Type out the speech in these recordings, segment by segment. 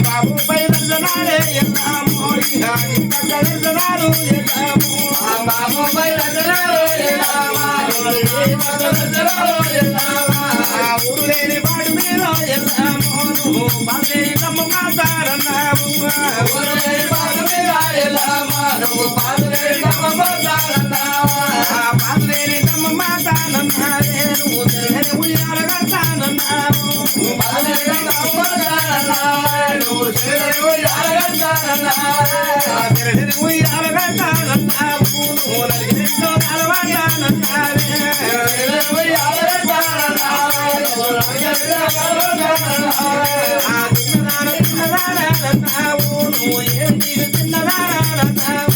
బాబు బయలుదేరాలే ఎల్లామో బయలుదేరారు బాబు బయలుదేరారు ఊరు లేని వాడి మీద ఎల్లామో బాధే తమ్మ మాతారన్నావు ఊరు లేని వాడి మీద ఎల్లామో బాధే తమ్మ మాతారన్నావు బాధలేని తమ్మ మాతానన్నారే నువ్వు తెరని ఉయ్యాల కడతానన్నావు బాధలేని తమ్మ మాతానన్నావు నువ్వు తెరని ఉయ్యాల కడతానన్నావు తెరని ఉయ్యాల కడతానన్నావు నువ్వు నలిగిరితో కలవాడానన్నావే తెరని ఉయ్యాల కడతానన్నావు నువ్వు నలిగిరితో కలవాడానన్నావు చిన్నదానన్నావు నువ్వు ఏం తీరు చిన్నదానన్నావు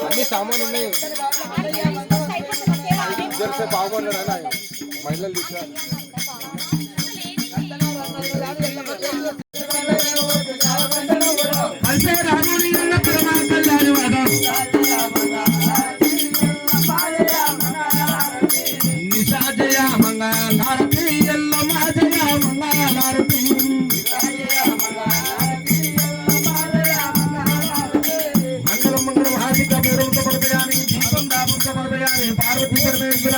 అన్ని సామాన్లు ఉన్నాయి. ఇద్దరు బాగున్నాడు మహిళలు తీసుకున్నారు. పార్వతీ పరమేశ్వర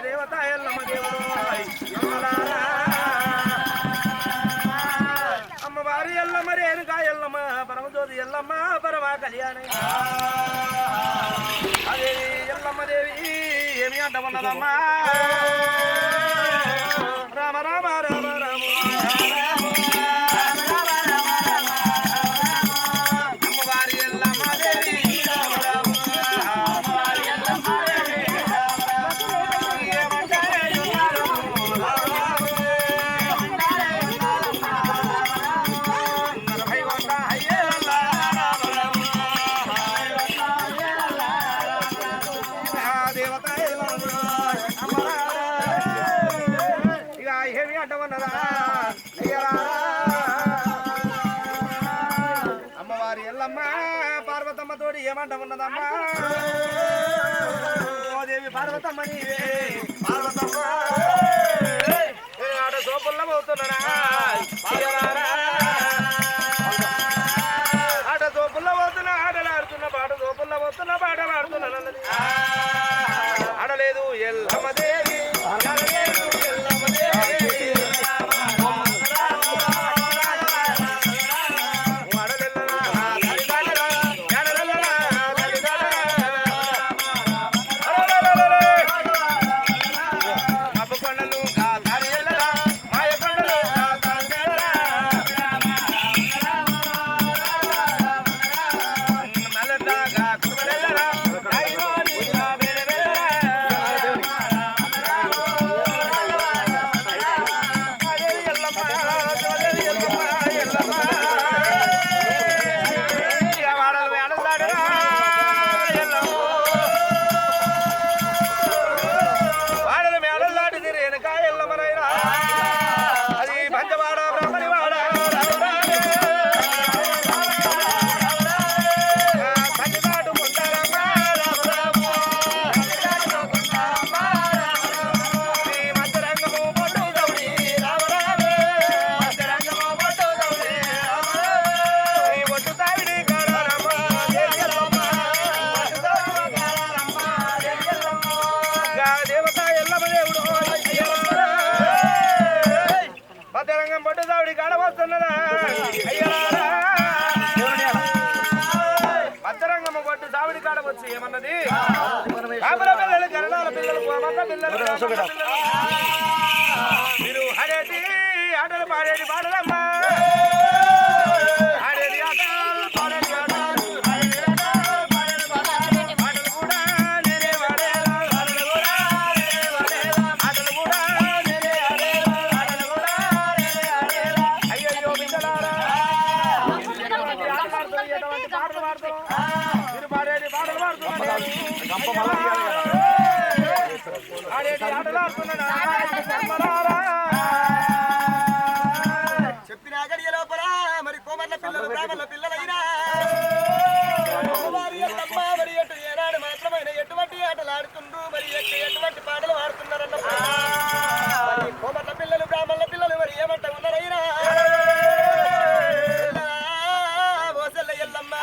దేవత ఎల్లమ్మ దేవుడు ఎల్లలారా అమ్మవారి ఎల్లమ్మ రేణుకా ఎల్లమ్మ పరమజ్యోతి ఎల్లమ్మ పరమ కళ్యాణి అదే ఎల్లమ్మ దేవి ఏమి అంటమన్నదమ్మా రామ రామ రామ రామ అమ్మవారి ఎల్లమ్మ దేవి అమ్మవారి ఎల్లమ్మ పార్వతమ్మ తోడి ఏమంట ఉన్నదమ్మా ఓ దేవి పార్వతమ్మ నీవే పార్వతమ్మ ఆడ సోపుల్లో పోతున్నారా ఆట సోపుల్లో పోతున్నా ఆటలాడుతున్న పాట సోపుల్లో పోతున్నా పాట పాడుతున్నా ఆడలేదు ఎల్లమ్మ దేవి ఎల్లమ్మ దేవి ఏమన్నది పిల్లలు గరడాల పిల్లలు మీరు ఆడేటి ఆటలు పాడేటి పాడలమ్మా ఆడేటి ఆటలు పాడేటి ఆటలు పాటలు కూడా నేనే వాడేలా ఆటలు కూడా నేనే ఆడేలా ఆటలు కూడా నేనే ఆడేలా అయ్యో బిడ్డలారా ఎటువంటి పాటలు పాడతాం మీరు పాడేటి పాటలు పాడుతున్నారు చెప్పిన గడియ లోపల మరి కోమర్ల పిల్లలు బ్రాహ్మణుల పిల్లలైనా మరి ఎటు ఏనాడు మాత్రమైన ఎటువంటి ఆటలు ఆడుతుండ్రు మరి ఎటువంటి పాటలు ఆడుతున్నారన్న కోమర్ల పిల్లలు బ్రాహ్మణుల పిల్లలు మరి ఏమంట ఉన్నారైనా ఓసెల్ల ఎల్లమ్మ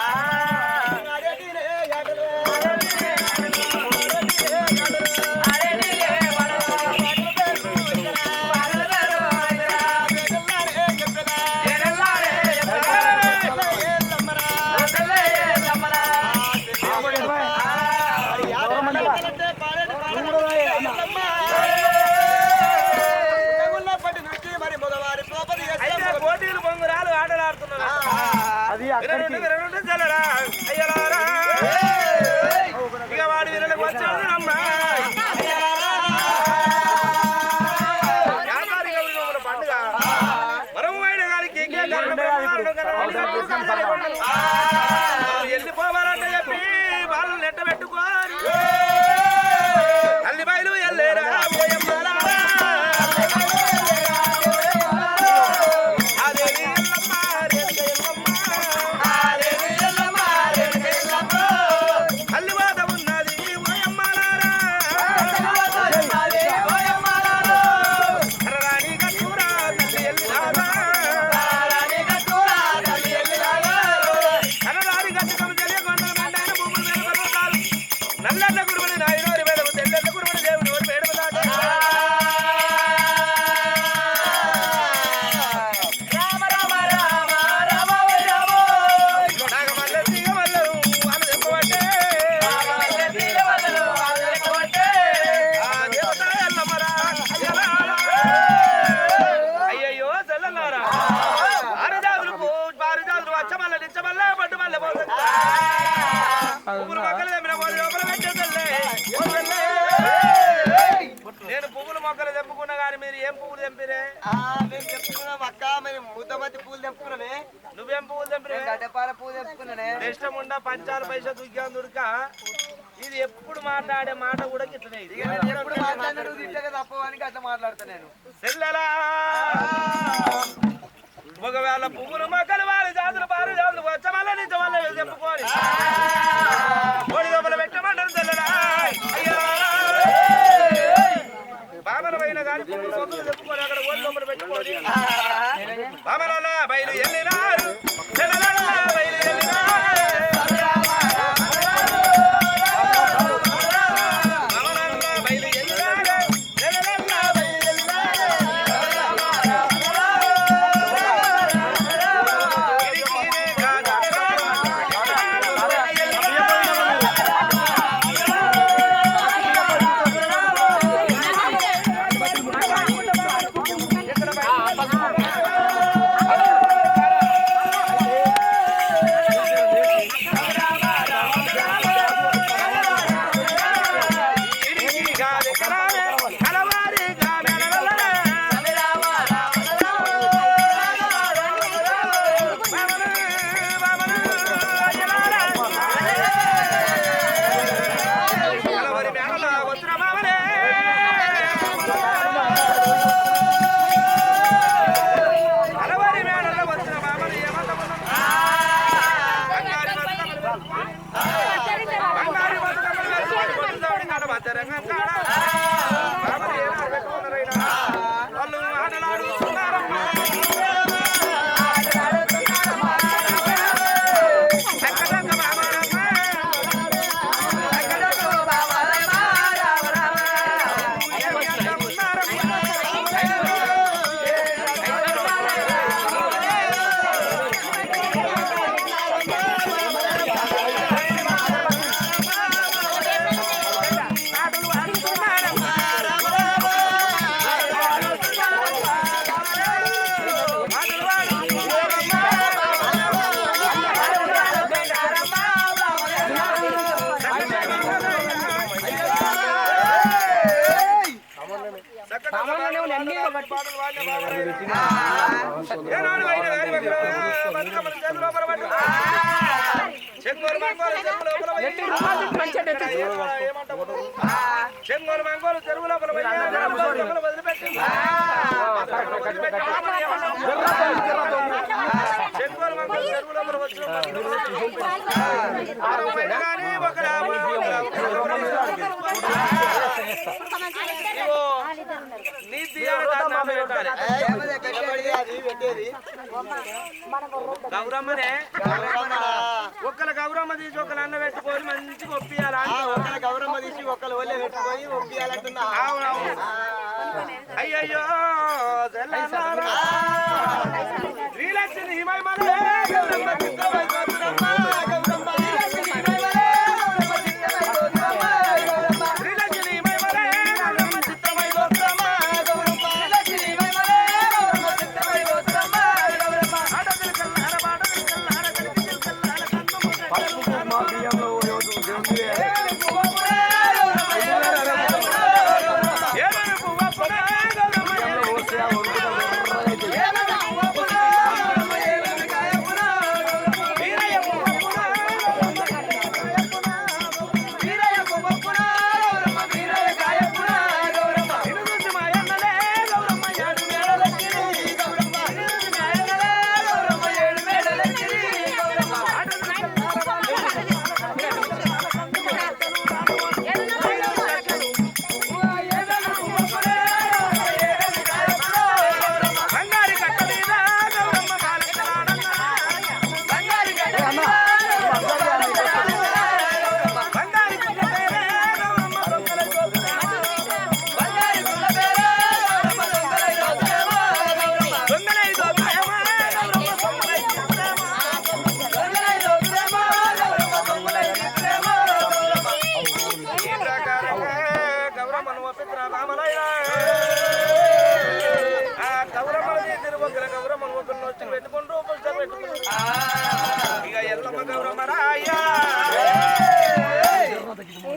పోటీలు పొంగురాలు ఆటలాడుతున్నారు అయ్యలారా ఇక వాడి వీళ్ళకి వచ్చాడు అమ్మా పండుగ మరము అయిన గారికి వెళ్ళిపోవాలంటే చెప్పి వాళ్ళు నెట్ట పెట్టుకోవాలి ఏం పువ్వులు తెంపిరే? మేము చెప్పుకున్నాం అక్క, మేము ముద్దమతి పూలు తెంపుకున్నామే. నువ్వేం పువ్వులు తెంపిరే? గడ్డపార పూలు తెంపుకున్నానే. ఇష్టం ఉండ పంచాల పైసా దుగ్గాను దుర్క. ఇది ఎప్పుడు మాట్లాడే మాట కూడా గిట్లనే. ఇది ఎప్పుడు మాట్లాడినా తిట్టగా తప్పవని అట్లా మాట్లాడతా నేను. సెల్లెలా ఒకవేళ పువ్వులు మొక్కలు వారి జాతులు పారు జాతులు వచ్చ వల్ల నిజ వల్ల చెప్పుకోని కోడి లోపల పెట్టమంటారు తెల్లరా. బామనమైన కానీ పువ్వులు మొక్కలు చెప్పుకొని అక్కడ కోడి లోపల పెట్టుకోని బామనన్న బయలు వెళ్ళినారు బయలు వెళ్ళినారు. చెంగోరు మంగోలు చెరువు లోపల వదిలిపెట్టి చెంగోరు మంగోలు చెరువు లోపల వచ్చిన గౌరమ్మనే ఒక్కల గౌరమ్మ తీసి ఒకళ్ళు అన్న పెట్టుకొని మంచిగా ఒప్పియాలా? ఒకళ్ళ గౌరమ్మ తీసి ఒకళ్ళు ఒళ్ళే పెట్టుకొని ఒప్పియాలంటున్నా. అవునవును. అయ్యయ్యో శ్రీలక్ష్మి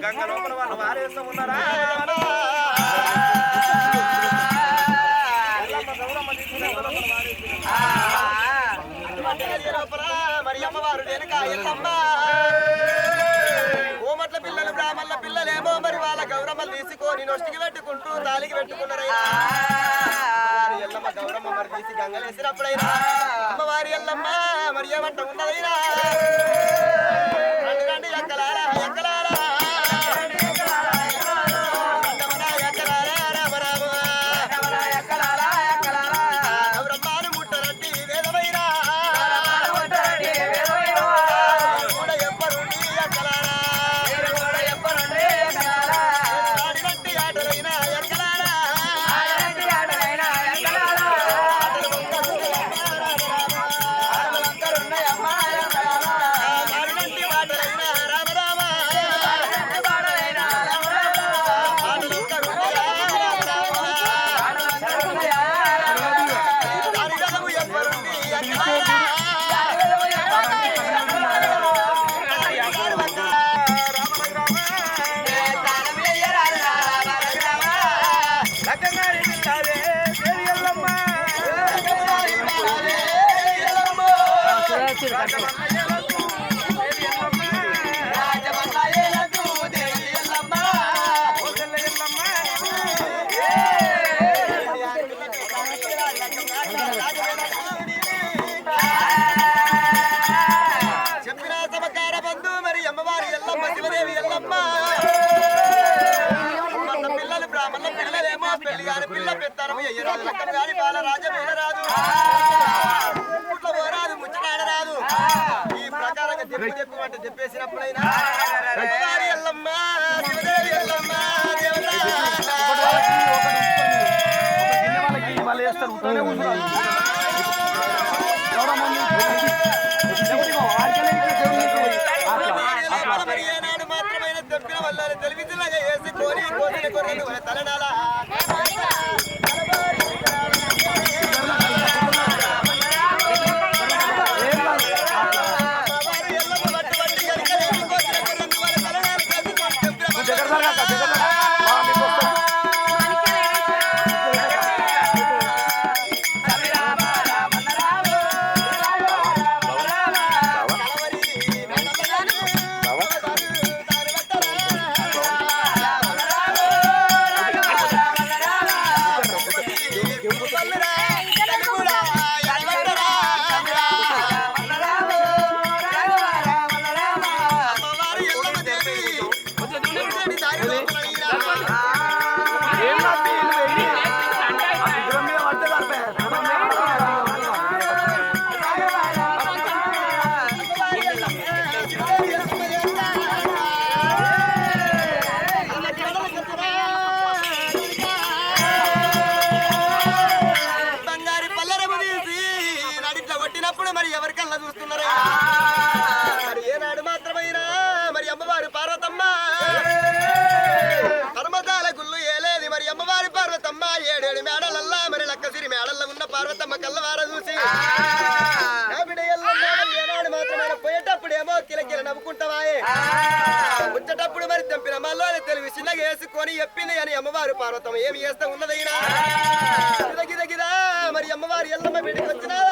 గంగ లోపల వాళ్ళు వారేస్తా ఉన్నారా? అమ్మవారు వెనుక ఎల్లమ్మ కోమట్ల పిల్లలు బ్రాహ్మణుల పిల్లలేమో మరి వాళ్ళ గౌరమ్మలు తీసుకొని నొష్టికి పెట్టుకుంటూ తాలికి పెట్టుకున్నారైనా ఎల్లమ్మ గౌరమ్మ మరి తీసి గంగలేసినప్పుడైనా అమ్మవారి ఎల్లమ్మ మరి ఏమంట ఉన్నదైనా రండి ఎక్కలారా ఎక్కలారా చెప్పిన సమకార బంధు మరి అమ్మవారి ఎల్లమ్మ శివదేవి ఎల్లమ్మ పిల్లలు బ్రాహ్మణ పిల్లలేమో పెళ్లి గారి పిల్ల పెత్తారు ఎయ్యరాదు లెక్కన గారి బాలరాజ వీరరాదు పుట్ల పోరాదు ముచ్చటాడరాదు ఈ ప్రకారంగా చెప్పు అంటే చెప్పేసినప్పుడైనా అమ్మవారి ఎల్లమ్మ శివదేవి ఎల్లమ్మ ఏనాడు మాత్రమైన తెప్పిన వల్ల తెలివిలాగా వేసి కోరి కోసిన కొర్రెలు తలనాల మరి ఎవరికల్లా చూస్తున్నారా మరి ఏనాడు మాత్రమైనా మరి అమ్మవారి పార్వతమ్మ పరమతాల గుళ్ళు ఏలేది మరి అమ్మవారి పార్వతమ్మ ఏడేడు మేడలల్లా మరి లక్కసిరి మేడల్లో ఉన్న పార్వతమ్మ కల్లవార చూసి ఏనాడు మాత్రమైనా పోయేటప్పుడేమో కిలకిల నవ్వుకుంటావాయే వచ్చేటప్పుడు మరి తెంపిన మళ్ళీ తెలివి చిన్నగా వేసుకొని చెప్పింది అని అమ్మవారి పార్వతమ్మ ఏమి చేస్తా ఉన్నదైనా గిదగిదా మరి అమ్మవారి ఎల్లమ్మ బిడ్డకి వచ్చినారా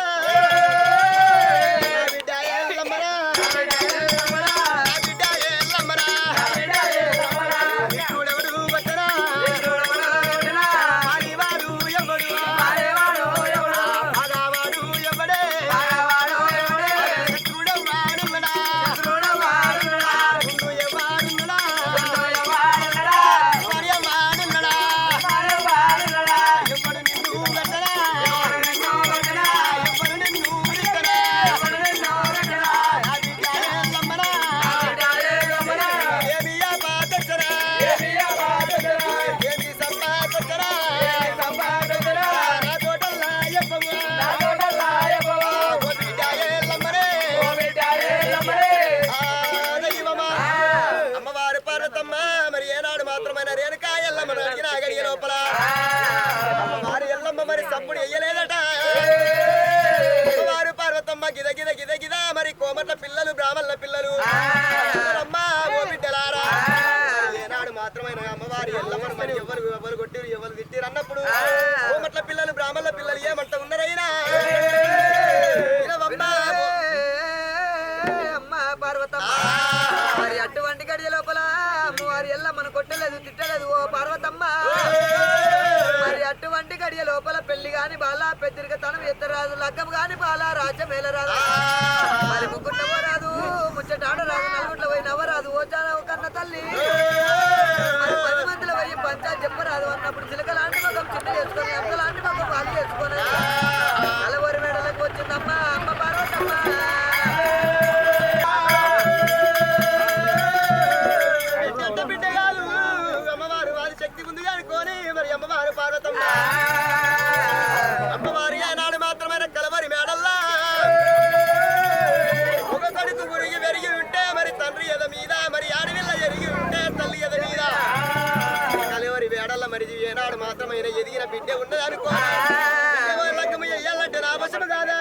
మరి కోమట్ల పిల్లలు బ్రాహ్మణుల పిల్లలు అమ్మా ఓ బిడ్డలారా ఏనాడు మాత్రమైన అమ్మవారి ఎల్లమ్మను మరి ఎవరు కొట్టిరు ఎవరు తిట్టిరు అన్నప్పుడు కోమట్ల పిల్లలు బ్రాహ్మణుల పిల్లలు ఏమంట ఉన్నారైనా కొట్టలేదు తిట్టలేదు ఓ పార్వతమ్మ మరి అటువంటి గడియ లోపల పెళ్లి గాని బాల పెద్దరిక తనం ఎత్తరాదు లగ్గం గాని బాల రాజ్యం మేలరాదు మరి ముగ్గుట్ల రాదు ముచ్చటాడరాదు నలుగుట్ల పోయి నవ్వరాదు ఓ కన్న తల్లి మరి 10 మందిలో పోయి పంచాయతీ చెప్పరాదు అన్నప్పుడు చిలక లాంటి మగం చిన్న చేసుకొని అమ్మ లాంటి మగం వాళ్ళు చేసుకొని నలవరి మేడలకు వచ్చిందమ్మ అమ్మ పార్వతమ్మ బిడ్డగాలు అమ్మవారు వారి శక్తి ఉంది అనుకోని మరి అమ్మవారు పార్వతమ్మ అమ్మవారి ఆనాడు మాత్రమే కలవరి మేడల్లా ఒక కొడుకు గురిగి పెరిగి ఉంటే మరి తండ్రి ఎద మీద మరి ఆడవిల్ల ఎరిగి ఉంటే తల్లి ఎద మీద కలవరి మేడల్ల మరి ఏనాడు మాత్రమైన ఎదిగిన బిడ్డ ఉన్నది అనుకో ఎయ్యాలంటే నా అవసరం కాదా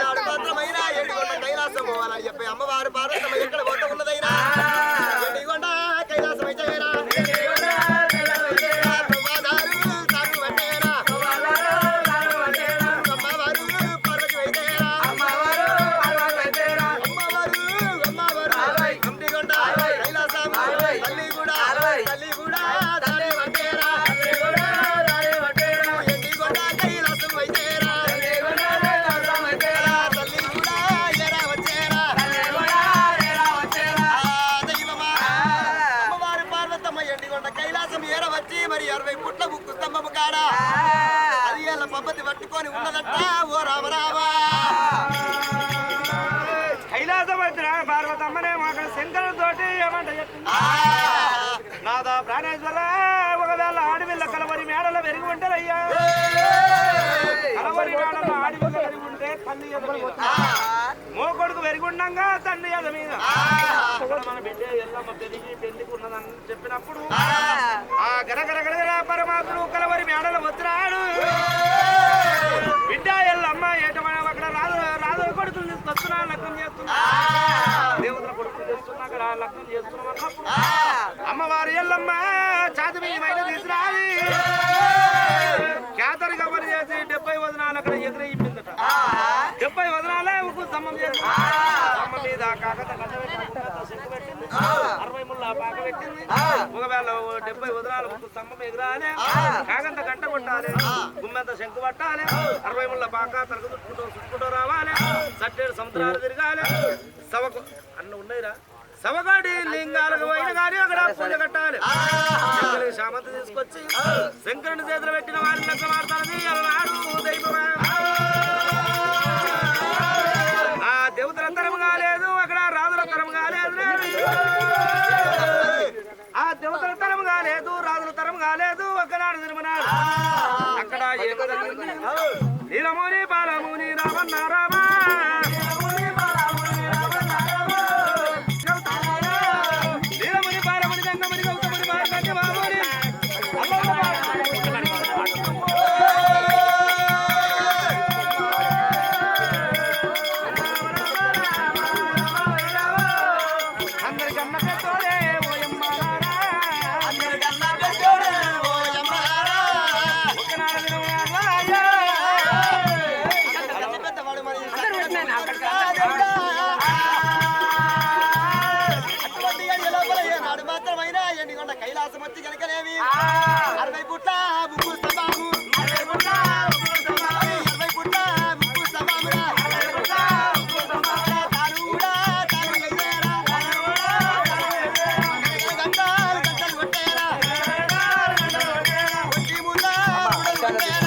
నాడు మాత్రమైన ఎడిగొండ కైలాసం పోవాలని చెప్పి అమ్మవారు పార్వతమ్మ ఎక్కడ పోత ఉన్నదైనా ఎడిగొండ కైలాసం అయితే మరి 60 పుట్ల ముక్కు స్తంభము కాడ అది ఎలా పద్ధతి పట్టుకొని ఉన్నదట ఓ రామరామా కైలాసభద్ర పార్వతమ్మనే అక్కడ శంకరుతోటి ఏమంట నాదా ప్రాణేశ్వర ఒకవేళ ఆడవిల్ల కలవరి మేడల పెరిగి ఉంటారయ్యా కలవరి మేడల ఆడవిల్ల పెరిగి ఉంటే తల్లి ఎద మీద మోకొడుకు పెరిగి ఉండంగా తండ్రి ఎద మీద మన బిడ్డ ఎల్లమ్మ పెరిగి పెళ్లికి ఉన్నదని చెప్పినప్పుడు ఆ గరగర పరమాత్ముడు కలవరి మేడల వచ్చినాడు బిడ్డ ఎల్లమ్మ ఏటమైన అక్కడ రాజు కొడుకులు తీసుకొస్తున్నా లగ్నం చేస్తున్నా దేవతల కొడుకులు చేస్తున్నా అక్కడ లగ్నం చేస్తున్నాం అన్నప్పుడు అమ్మవారి ఎల్లమ్మ ఛాతి మీద తీసుకురాలి కేతరిగా పని చేసి 70 వదనాలు అక్కడ ఎదురైపోయిందట 70 వదనాలే ఉప్పు స్తంభం చేసి స్తంభం మీద కాకత కట్ట పెట్టింది 60 ముళ్ళ పాక పెట్టింది ఒకవేళ 70 వదనాలు ఉప్పు స్తంభం ఎదురాలి కాకంత గంట కొట్టాలి గుమ్మెంత శంకు పట్టాలి 60 ముళ్ళ పాక తనకు చుట్టుకుంటూ రావాలి సట్టేడు సముద్రాలు తిరగాలి సవకు అన్న ఉన్నాయిరా సవగాడి లింగాలకు పోయిన కానీ అక్కడ పూజ కట్టాలి శామంతి తీసుకొచ్చి శంకరుని చేతులు పెట్టిన వారిని లెక్క మారుతానది అలనాడు దైవమే ఆ దేవతల తరం కాలేదు అక్కడ రాజుల తరం కాలేదు ఆ దేవతల తరం కాలేదు రాజుల తరం కాలేదు ఒకనాడు తిరుమనాడు అక్కడ నీలముని బాలముని రామన్న రామా కైలాసం వచ్చి కనుకనేవి 60 పుట్ల ముక్కు స్తంభము 60 పుట్ల ముక్కు స్తంభమురా తాను కూడా తాను ఎగేరా గంటలు కొట్టేరా ఒట్టి ముంద రమడలు కొట్టేరా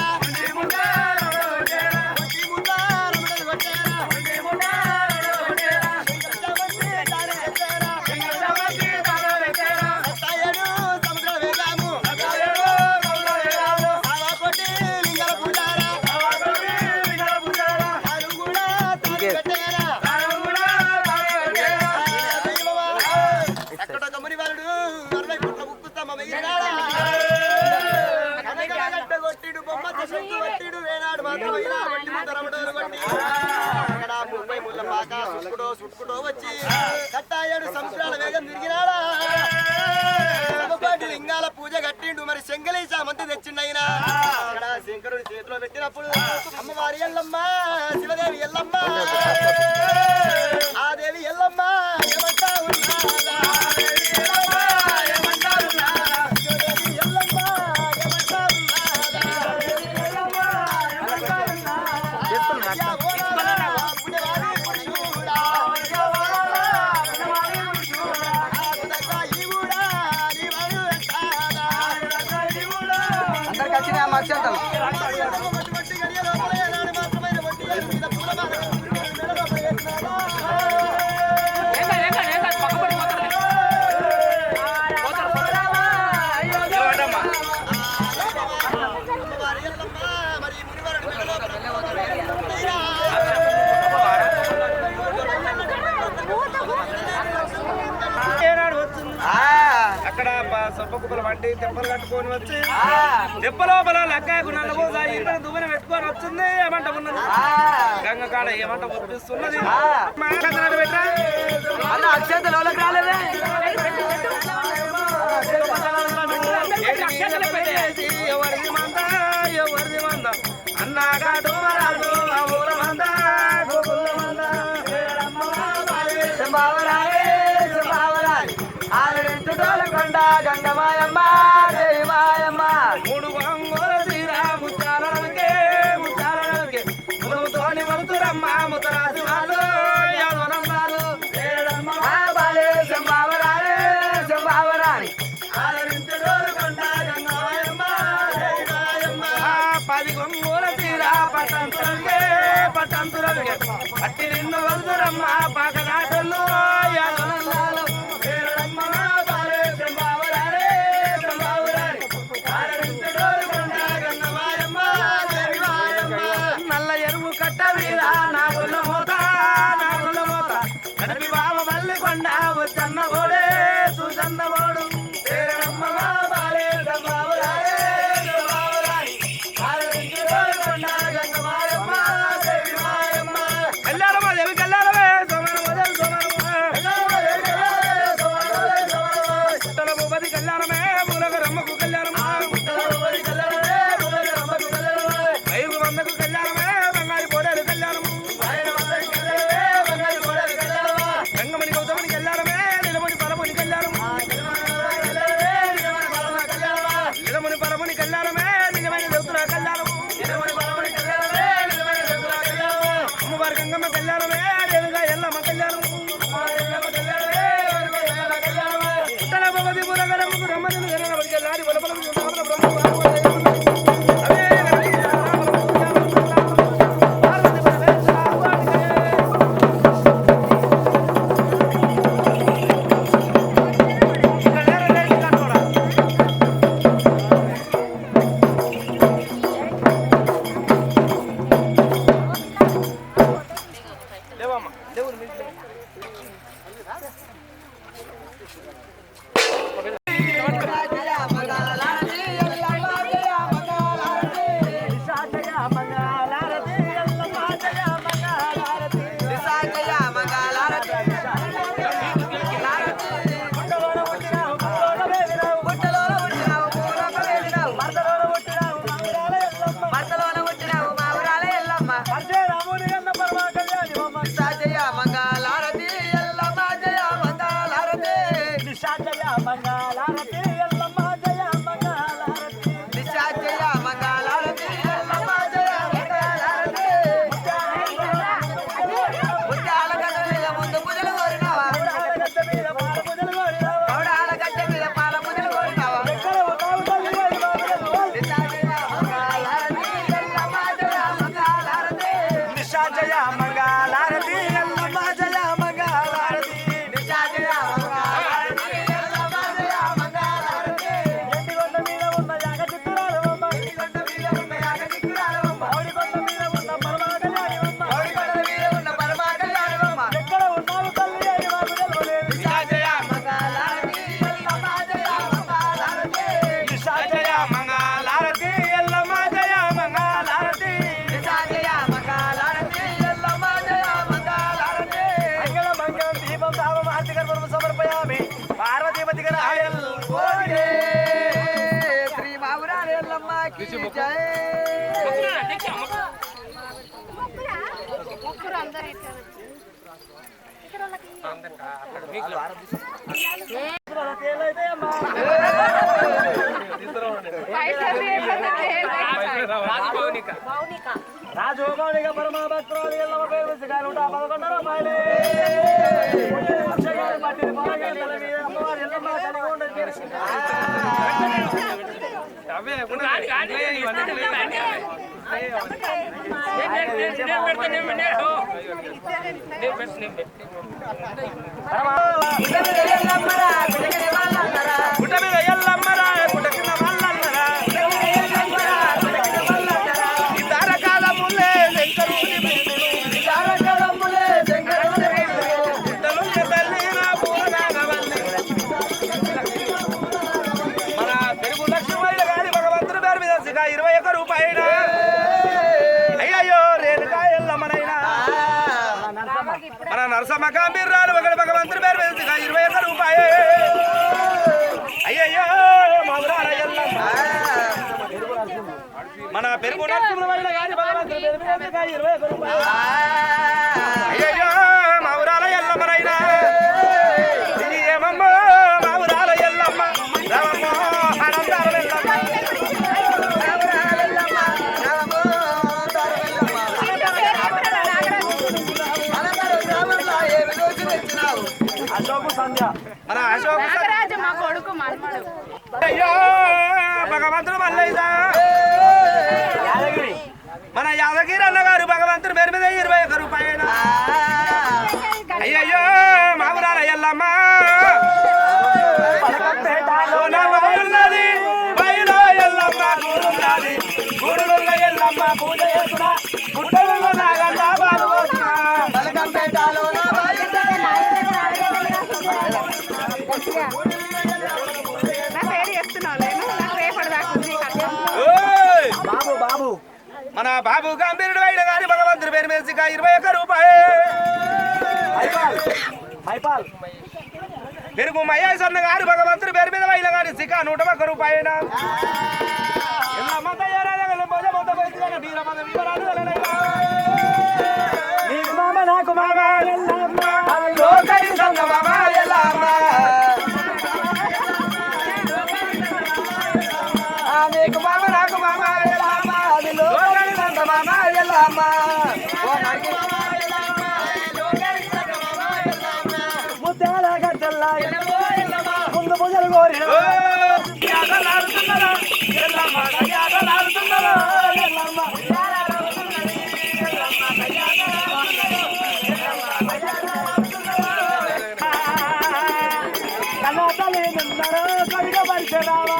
సుట్టుకుంటూ వచ్చి కట్టాయాడు సంవత్సరాల వేగం తిరిగినాడా లింగాల పూజ కట్టిండు మరి శంకలి చామంతి తెచ్చిండయినా అక్కడ శంకరుడి చేతిలో పెట్టినప్పుడు అమ్మవారి ఎల్లమ్మ శివదేవి ఎల్లమ్మ ఆ దేవి ఎల్లమ్మ ఏమంటా ఉన్నాడా అక్షంతలు అటువంటి గడియ లోపల ఏనాడు మాత్రమైన వడ్డీ ఏడు మీద పూలమాల మెడ లోపల వేసినాడా? అమ్మవారి ఎల్లమ్మ, మరి ఈ మునివరుడు మెడ లోపల ఏనాడు వచ్చింది అక్కడ సొప్ప కుప్పలు వంటి తెప్పలు కట్టుకొని వచ్చి తెప్ప లోపల లక్కాయకు నల్లబోసా ఇక్కడ దువ్వెన పెట్టుకొని వచ్చింది ఏమంట ఉన్నది గంగ కాడ ఏమంట ఒప్పిస్తున్నది పెట్టా అన్న అక్షంతలు ఎవరికి రాలేదే ఎవరిది మంద ఎవరిది మంద అన్నాగా డోమరాజు ఆ ఊర మంద గోకుల మంద కొండ గంగమాయమ్మ దేవాయమ్మ మూడు గంగోల తీరా ముచ్చాలకే ముచ్చాలకే మునుతోని మరుతురమ్మ ముతరాజు వాళ్ళు యాదవనమ్మాలు బాలే సంభావరాలే సంభావరాని పది గంగోల తీరా పట్టంతురకే పట్టంతురకే పట్టి నిన్ను వరుతురమ్మ పాకనాటలు యాదవనమ్మాలు నల్ల ఎరువు కట్ట మీద నాగుల మోత నాగుల మోత కడిపి బావ మల్లి కొండ వచ్చన్న ఓడే సుజన్న ఓడు కళ్యాణమా దేవి కళ్యాణమే ముట్టల భూపతి కళ్యాణమే మూలక రమ్మకు కళ్యాణమా ఐదు వందకు కళ్యాణమే బంగారు కోడలు కళ్యాణము రంగమణి గౌతమని కళ్యాణమే నిలమణి పరముని కళ్యాణము నిలమణి పరముని కళ్యాణమే నిజమైన దౌతుల కళ్యాణము అమ్మవారి గంగమ్మ కళ్యాణమే దేవిగా ఎల్లమ్మ కళ్యాణము ఉత్తర భగవతి పురగరముకు రమ్మని జనవరి కళ్యాణి బలపలం లేవమ్మా దేవుడు మీకు రాజోగౌనిక పరమ భక్తురాలు ఎల్లమ్మ పేరు విసుగాలు 11 రూపాయలే అక్షగాలు పట్టిన పొలగల మీద అమ్మవారి ఎల్లమ్మ కలిగి ఉండదు అవే గుట్ట మీద ఎల్లమ్మరా గుట్ట కింద వాళ్ళన్నరా ఈ తారకాలములే గుట్టలుంటే తల్లి నా పూలనాగవల్లి మన తెలుగు లక్ష్మయ్య గారి భగవంతుడి పేరు మీద 21 రూపాయల అయ్యయ్యో రేణుకా ఎల్లమ్మనైనా మన నరసమ్మ కాంబీర్రాలు ఒకటి భగవంతుడి పేరు మీద 21 రూపాయలు అయ్యయ్యో మధురాల ఎల్లమ్మ మన పెరుగు నరసింహమైన గారి భగవంతుడి పేరు మీద 21 రూపాయలు అయ్యయ్యో మధురాల ఎల్లమ్మనైనా ఇది ఏమమ్మో మధురాల ఎల్లమ్మ రామమ్మో ఆనందాల ఎల్లమ్మ అశోకు సంధ్య మన అశోకు మా కొడుకు మన్మడు అయ్యో భగవంతుడు మల్లయ్య యాదగిరి మన యాదగిరి అన్నగారు భగవంతుడు పేరు మీద 21 రూపాయలు అయ్యయ్యో మామూరాల ఎల్లమ్మ ఉన్నది బయలో ఎల్లమ్మ గూడున్నది గూడులున్న ఎల్లమ్మ పూజ చేసిన గుట్టలున్న నాగన్న బాలు నా పేరు చెప్తున్నావు నాకు రేపటి దాకా ఉంది బాబు బాబు మన బాబు గంభీరుడు వైడ గారి భగవంతుడి పేరు మీద 21 రూపాయలు పెరుగు మహేశ్వరన్న గారు భగవంతుడి పేరు మీద వైల గారి 101 రూపాయలు నాకు మామ నీకు మామ నాకు మామ ముద్దాల గడ్డల్లా ముందు పూజలు కోరి కన్నతల్లి నిన్నరో కవిగా పరిచరావా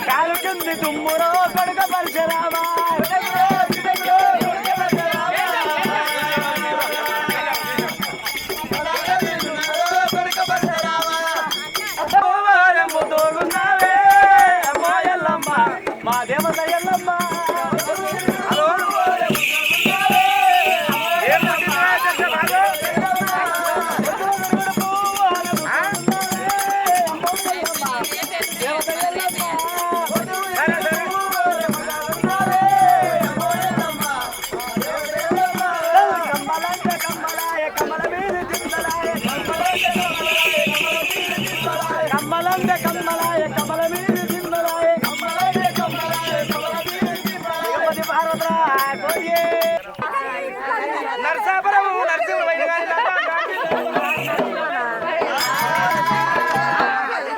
కాలు కింది తుమ్మురో కొడుక పరిచరామా మా దేవత ఎల్లమ్మ నరసాపురం నరసింహ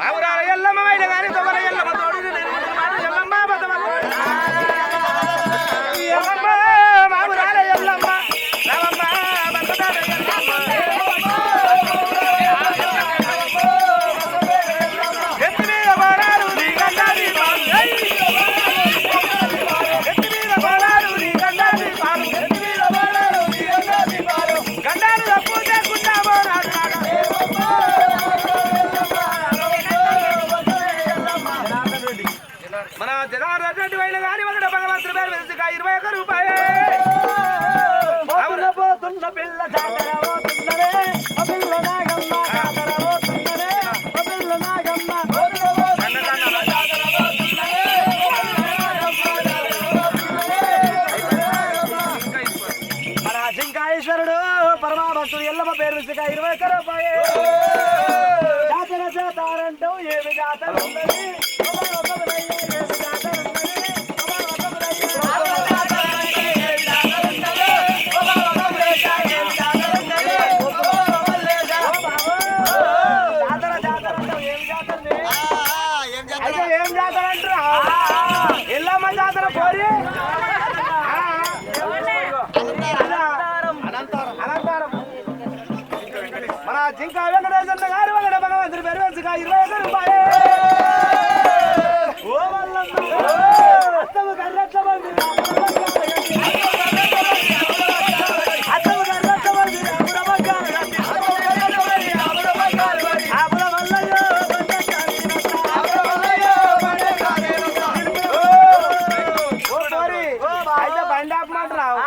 బాబురాల ఎల్లమ్మ వైన గారి తొమల ఎల్లమ్మ తోడు ఎల్లమ్మ బాబురాల ఎల్లమ్మ రామమ్మ ఎత్తి మీద బాణాలు నీ గండాది ఎత్తి మీద బాణాలు నీ గండాది గండాలు తప్పు చేసుకుంటామో మన జనార్దన్ రెడ్డి వైన గారి ఒకట భగవంతుడి పేరు మీద 21 రూపాయలు పోతున్న పిల్ల జాతర పోతున్నదే పిల్ల నాగమ్మ జాతర పోతున్నదే పిల్ల నాగమ్మ మన జింకాయేశ్వరుడు పరమాభక్తుడు ఎల్లమ్మ పేరు 21 రూపాయలు జాతర చేతారంటూ ఏమి జాతర ఉన్నది జాతర ఉన్నది ఎల్లమ్మ జాతర పోరి అనంతరం మన జింకా వెంకటేశ్వర గారి వెంకట భగవంతుడి పేరు వెంచుగా 21 రూపాయలు ఓ వల్లమ్మ అత్తము కర్రచ్చమంది అత్తము కర్రచ్చమంది అబుల వల్లయ్యో అయితే బండి ఆపమంటున్నావు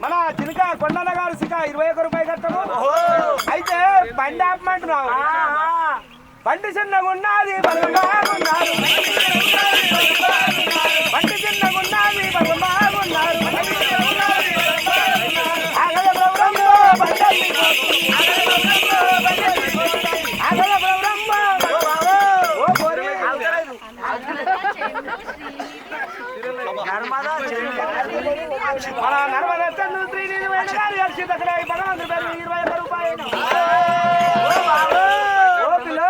మన చిలుక కొండన్న గారు సిక 21 రూపాయలు కట్టము అయితే బండి ఆపమంటున్నావు బండి చిన్నగున్నది బాగున్నారు బండి చిన్నగున్నది బాగున్నారు అగల బ్రహ్మ అగల బ్రహ్మ ఓ పోరి మన నర్మదా చంద్ర శ్రీనిధి గారి అర్షిత భగవంతుడి పేరు 21 రూపాయలు ఓ పిల్ల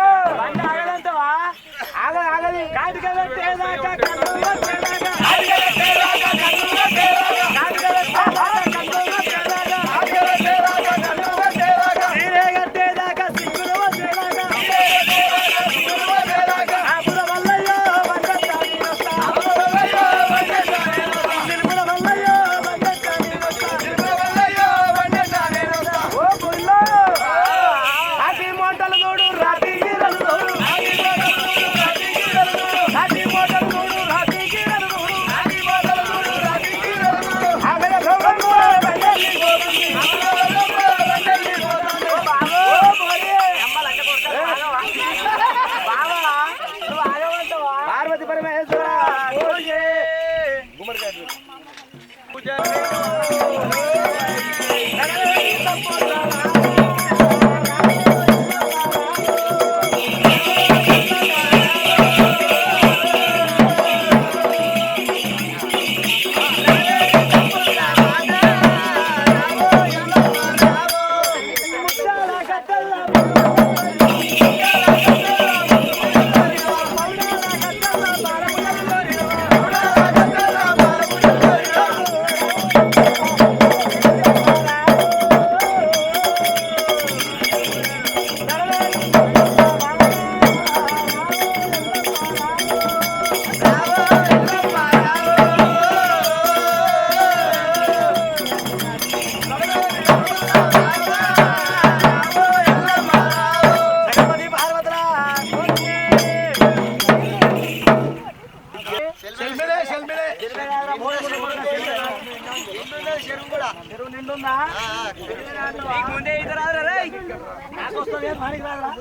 ఆగలి కాటిక పెట్టేదాకా పార్వతి పరమేశ్వర చెరువు నిండుందా ముందే ఇది రాదురా రే నాకు వస్తుంది మనకి రాదురా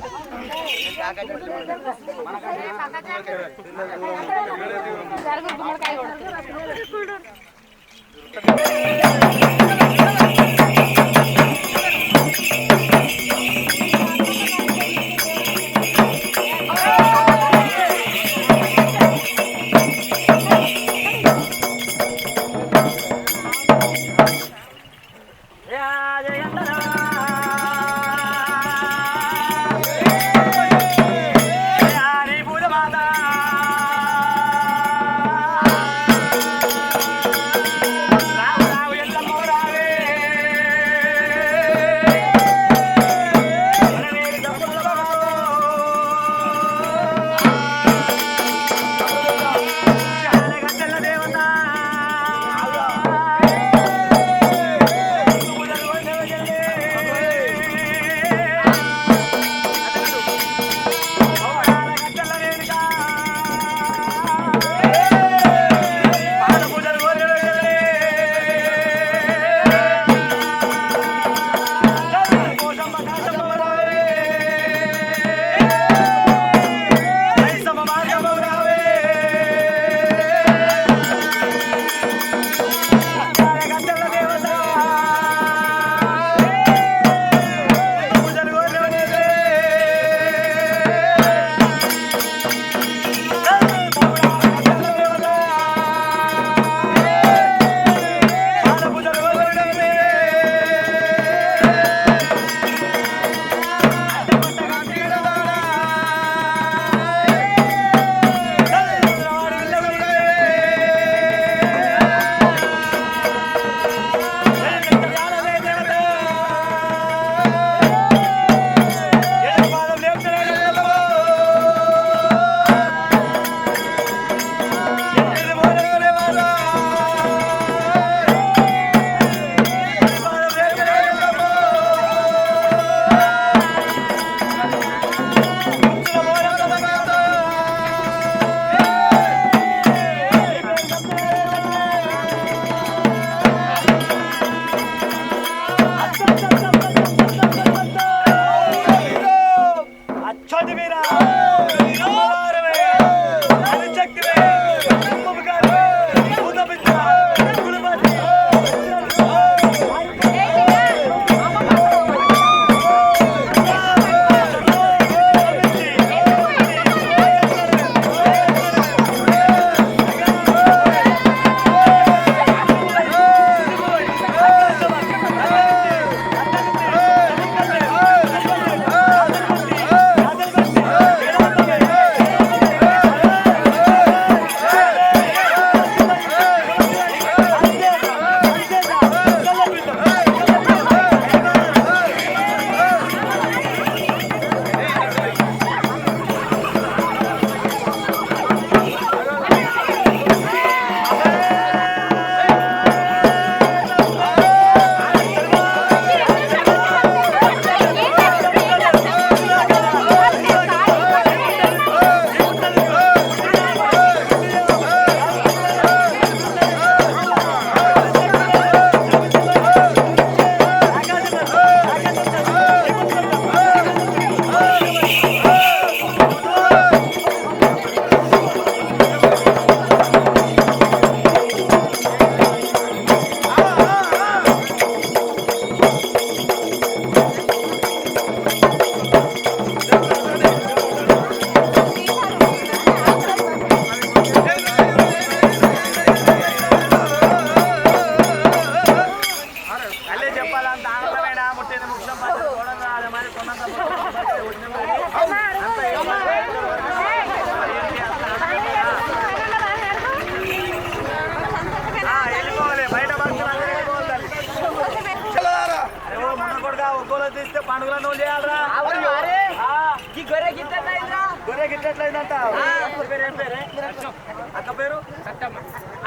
పెళ్లి ఎట్లయిందంట పేరు ఏం పేరే అక్క పేరు సత్తమ్మ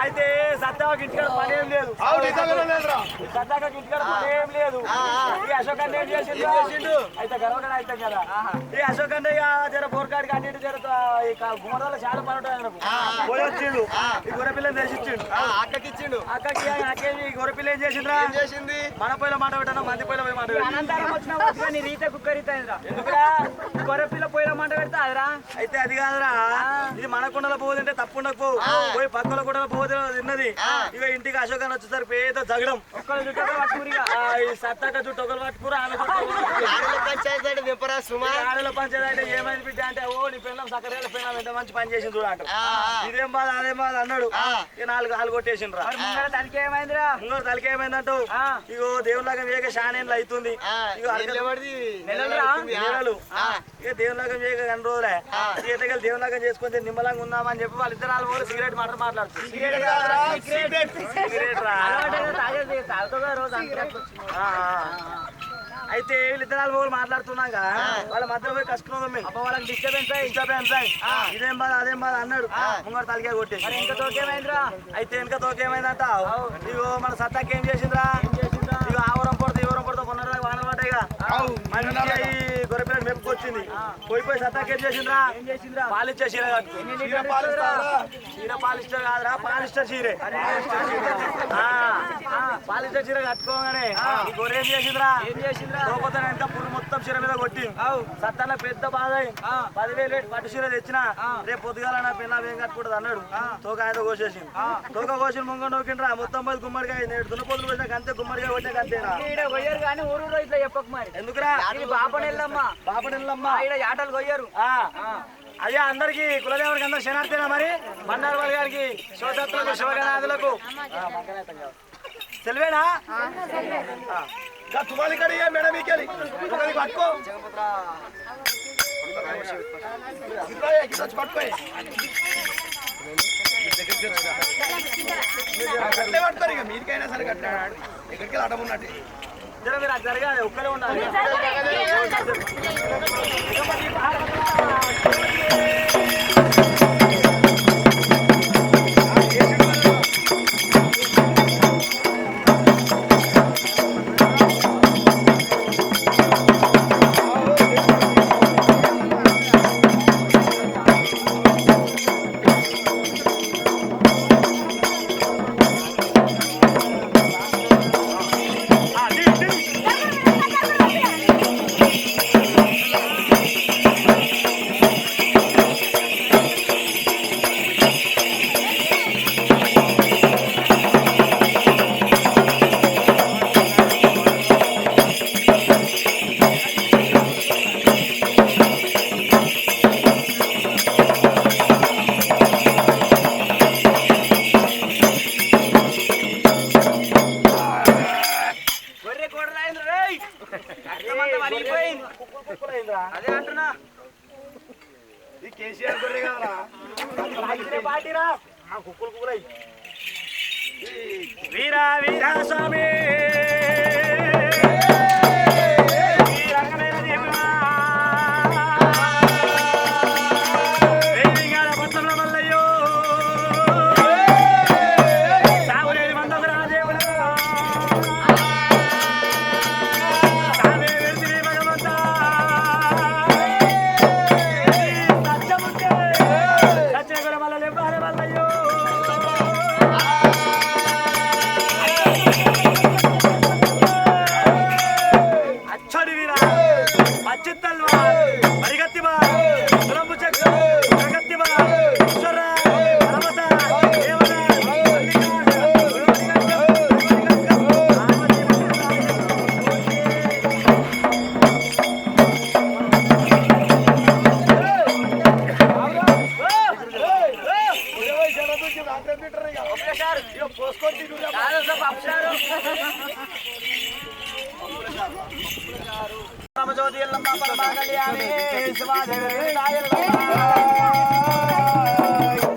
అయితే సత్తమ్మకి ఇంటికాడ పని ఏం లేదు సత్తమ్మకి ఇంటికాడ పని ఏం లేదు ఈ అశోక్ అన్న ఏం చేసిండు అయితే గర్వకడ అయితే కదా ఈ అశోక్ అన్న జర బోర్కాడికి అన్నిటి జర గుమ్మడలో చాలా పని ఉంటాయి పోయి వచ్చిండు ఈ గొర్రెపిల్లని తెచ్చిచ్చిండు అక్కకి ఇచ్చిండు అక్కకి అక్కేమి గొర్రెపిల్ల ఏం చేసిండ్రా చేసింది మన పొయ్యిలో మాట పెట్టాను మంది పొయ్యిలో పోయి మాట అనంతరం వచ్చిన నీ రీత కుక్కరీత ఎందుకురా గొర్రెపిల్ల పోయిన మంట పెడతా అదిరా అయితే అది కాదురా ఇది మన కుండలో పోతుంటే తప్పు ఉండకు పోయి పక్కల కుండలో పోతే తిన్నది ఇక ఇంటికి అశోక్ అని వచ్చేసరికి పేద జగడం ఒక్కరు చుట్టూ పట్టుకురిగా ఈ సత్తక్క చుట్టూ ఒకరు పట్టుకురా ఆమె పంచాయతీ అంటే దింపరా సుమా ఆడలో పంచాయతీ అంటే ఏమైంది బిడ్డ అంటే ఓ నీ పిల్లలు సక్కరేళ్ళ పిల్లలు ఎంత మంచి పని చేసింది చూడ అంట ఇదేం బాధ అదేం బాధ అన్నాడు ఇక నాలుగు కాలు కొట్టేసిండ్రా ముందర తనకి ఏమైందిరా ముందు తలకి ఏమైందంటూ ఇగో దేవుళ్ళగా వేగ శానేళ్ళు అవుతుంది ఇగో నెలలు ఇక దేవుళ్ళగా వేగ 2 రోజులే ఈతకెళ్ళి దేవుళ్ళగా చేసుకుంటే నిమ్మలంగా ఉన్నామని చెప్పి వాళ్ళు ఇద్దరు పోయి సిగరెట్ మాట మాట్లాడుతుంది సిగరెట్ రా తాగుతా రోజు అయితే వీళ్ళిద్దరు పోయి మాట్లాడుతున్నాక వాళ్ళ మధ్యలో పోయి కసుకున్నాం మేము వాళ్ళకి డిస్టర్బెన్స్ ఇదేం బాధ అదేం బాధ అన్నాడు ముంగడు తలకే కొట్టేసి ఇంకా తోకేమైందిరా అయితే వెనక తోకేమైందంట ఇగో మన సత్తాకి ఏం చేసిందిరా ఇగో ఆవరం పడితే ఈవరం పడితే కొన్నారా వాన పడ్డాయిగా మంచిగా ఈ గొర్రెపిల్లలు మెప్పుకొచ్చింది పోయి సత్తాకి ఏం చేసిందిరా పాలిచ్చే చీర చీర పాలిస్టర్ కాదురా పాలిస్టర్ చీరే పాలిస్టర్ చీర కట్టుకోగానే ఈ గొర్రె ఏం చేసిందిరా లోపల ఎంత పురుగు మొత్తం చీర మీద కొట్టి సత్తాన పెద్ద బాధ 10,000 రేటు పట్టు చీర తెచ్చినా రేపు పొద్దుగాల నా పిల్ల ఏం కట్టుకుంటుంది అన్నాడు తోక ఆయన కోసేసింది తోక కోసిన ముంగ నోకిండ్రా మొత్తం పోయి గుమ్మడికాయ నేడు దున్నపోతులు పోయినాక అంతే గుమ్మడికాయ కొట్టినాక అంతేనా కొయ్యరు కానీ ఊరు ఇట్లా చెప్పకు మరి ఎందుకురా బాపనెల్లమ్మా బాపనెల్లమ్మా ఇక్కడ ఆటలు కొయ్యరు అదే అందరికి కులదేవుడికి అందరు శనార్థేనా మరి మన్నార్ వాళ్ళ గారికి శివశత్రులకు శివగణాదులకు సెలవేనా తుమాలి కడిగా మేడం మీకెళ్ళి పట్టుకో పట్టుకోయి కట్టే పడతారు ఇక మీరికైనా సరే కట్టాడు ఎక్కడికి అడ్డం ఉన్నట్టు జర మీరు అది జరగాలి ఒక్కరే ఉండాలి అదే అంటున్నా ఈ కేసీఆర్ గొర్రె కాదురా పార్టీరా కుక్కులు కుక్కులై వీరా వీరా స్వామి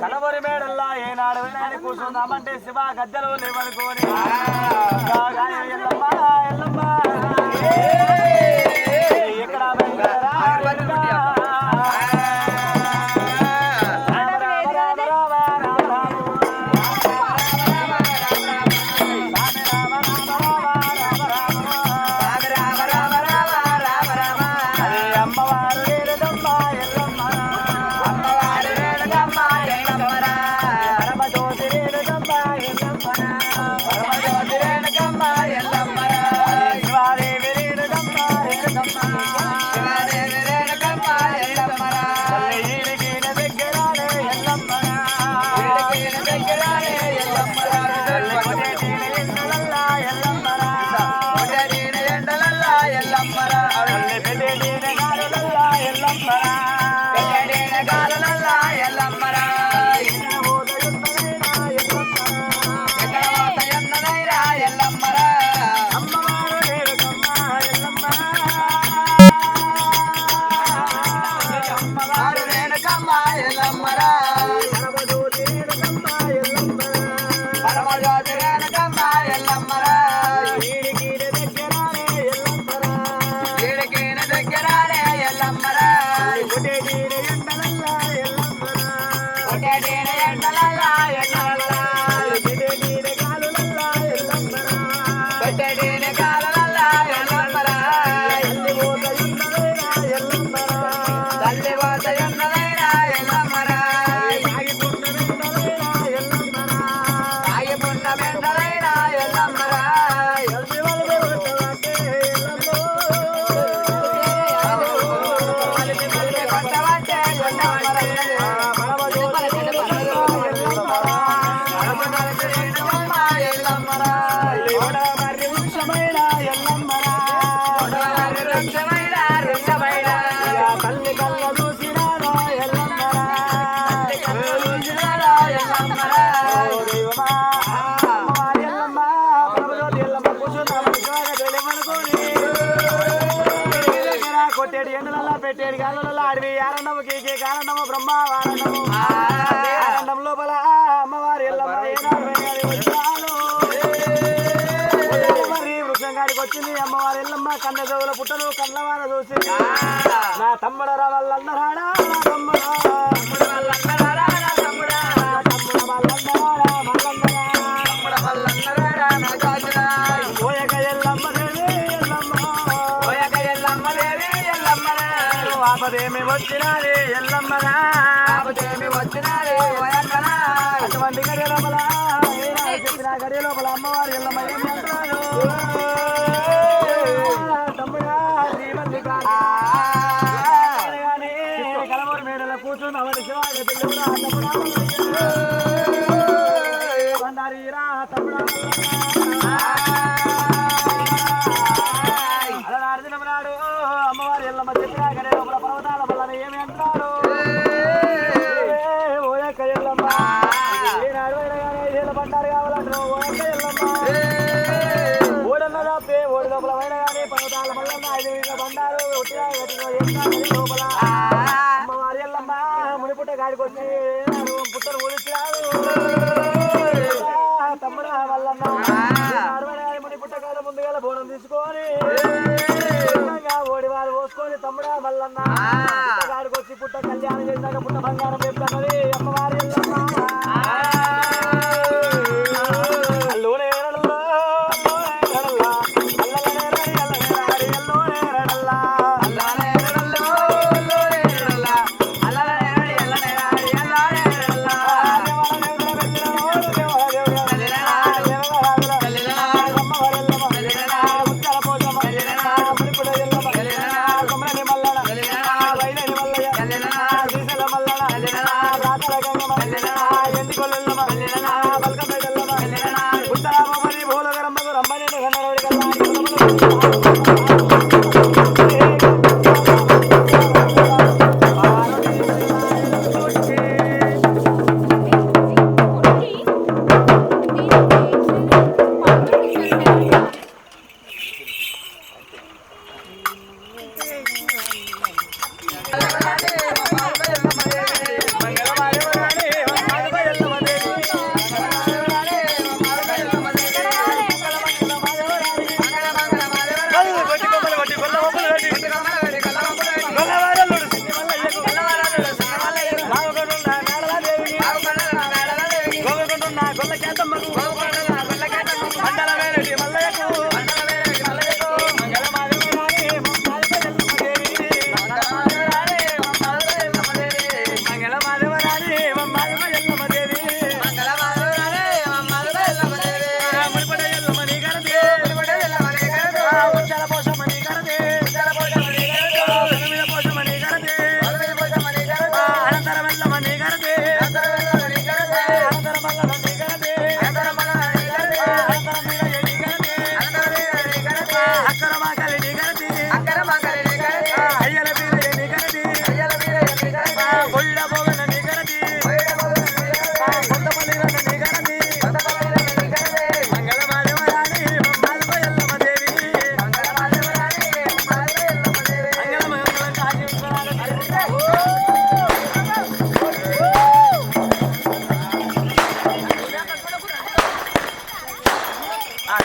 కలవరి మేడల్లా ఏనాడు వినాయని కూర్చుందామంటే శివ గద్దెలు లేవనుకోని ఎక్కడ కొట్టేడు ఎండలల్లా పెట్టేడు గాలలో అడవి ఆనందము కేకే ఆనందము బ్రహ్మ ఆనందం లోపల అమ్మవారి మరి వృక్షం కాడికి వచ్చింది అమ్మవారి ఎల్లమ్మ కన్న జోగుల పుట్టలు కన్నవార చూసి నా తమ్ముడ వాళ్ళందరాడా ఆపదేమి వచ్చినారే ఎల్లమ్మనా ఆపదేమి వచ్చినారే అటువంటి గడి లోపల చెప్పిన గడి లోపల అమ్మవారు ఎల్లమ్మ ఏం అంటున్నారు తమ్ముడా శ్రీమంతి కానీ కలవరు మేడల కూర్చున్న అవరి శివాజీ బండారీరా తమ్ముడా నాడు అమ్మవారి ఎల్లమ్మ చెప్పిన గడి లోపల పర్వతాల వల్ల ఏమి అంటున్నారు ఓయక్క ఎల్లమ్మ ఈనాడు ఐదేళ్ళ బండారు కావాలంటున్నావు ఓయక్క ఎల్లమ్మ ఓడన్న తప్పే ఓడి లోపల అయినా కానీ పర్వతాల వల్ల 5 బండారు లోపల అమ్మవారి ఎల్లమ్మ మునిపుట్ట గాడికి వచ్చి పుట్టను ఊడిచ్చినాడు తమ్ముడు వల్లమ్మ మునిపుట్ట కాడ ముందుగా బోనం తీసుకొని ఓడి వారు పోసుకొని తమ్ముడా మల్లన్న గాడికి వచ్చి పుట్ట కళ్యాణం చేశాక పుట్ట బంగారం చెప్తున్నది అమ్మవారి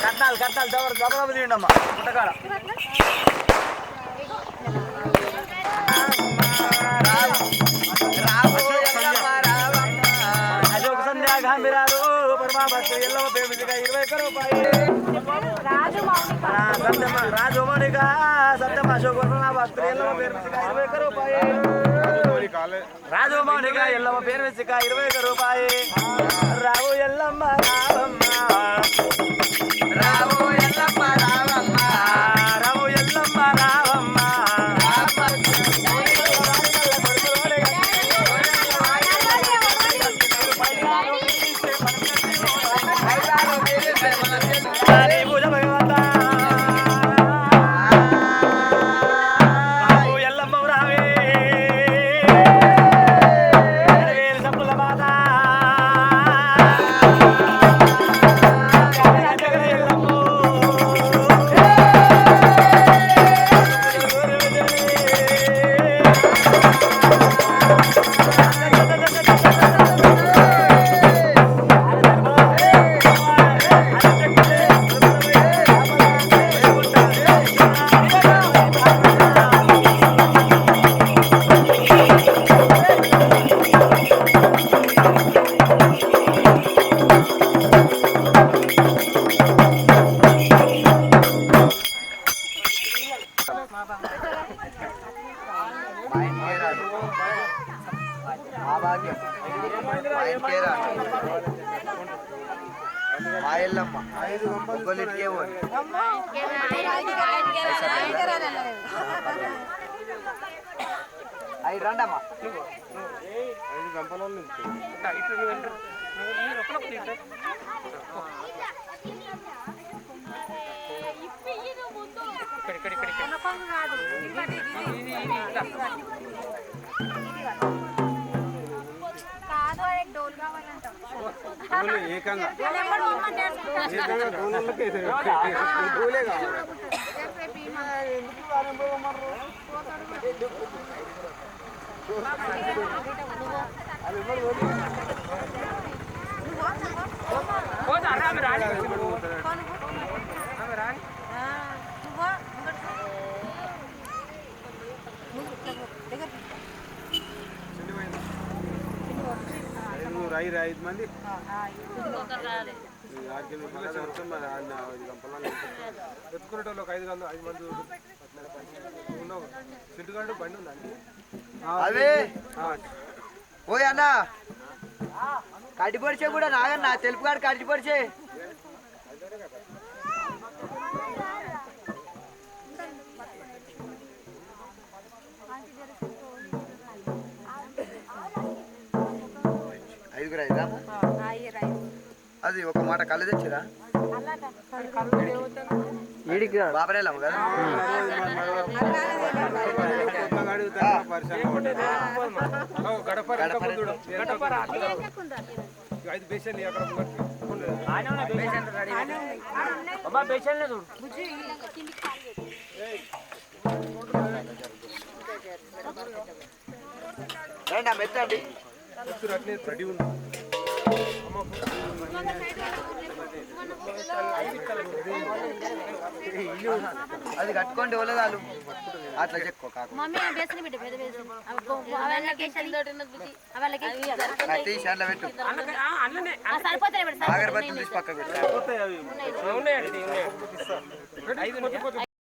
కట్టాలి దబదబ తీయండమ్మా పుట్టకాడ రావు సాంబిరాలు పరమా భక్తులు ఎల్లవ పేమిదిగా 21 రూపాయలు రాజు మౌనిక సత్యం అశోక్ నా భక్తులు ఎల్లవ పేమిదిగా 21 రూపాయలు రాజు మౌనిక ఎల్లవ పేమిదిగా 21 రూపాయలు రావు ఎల్లమ్మ రావమ్మ రావు ఎల్లమ్మ రావమ్మ రావు ఎల్లమ్మ రావమ్మ హరి పూజ భగవంతా రావు ఎల్లమ్మ రావే వేలు సప్పుల మాత మాయల్లమ్మ ఒక్కలిటికే పోయి అయి రండమ్మా కాదు డోల్ కావాలంట ఏకంగా రాయి 5 మంది ఎత్తుకునేటోళ్ళు 5 మంది ఉన్నావు సిట్టుగాడు బండి ఉందండి అదే ఓయ్ అన్న కట్టిపడిచే కూడా నాగన్న తెలుపు కాడు కట్టిపడిచే ఐదుగురు ఐదా అది ఒక మాట కళ్ళు తెచ్చిరా బాబరేలమ్మ కదా రండి మెత్తండి రెడీ ఉంది అది కట్టుకోండి ఒలగాలు అట్లా చెక్కో కాకు తీసి పెట్టు అగరబత్తులు తీసి పక్కకు పెట్టు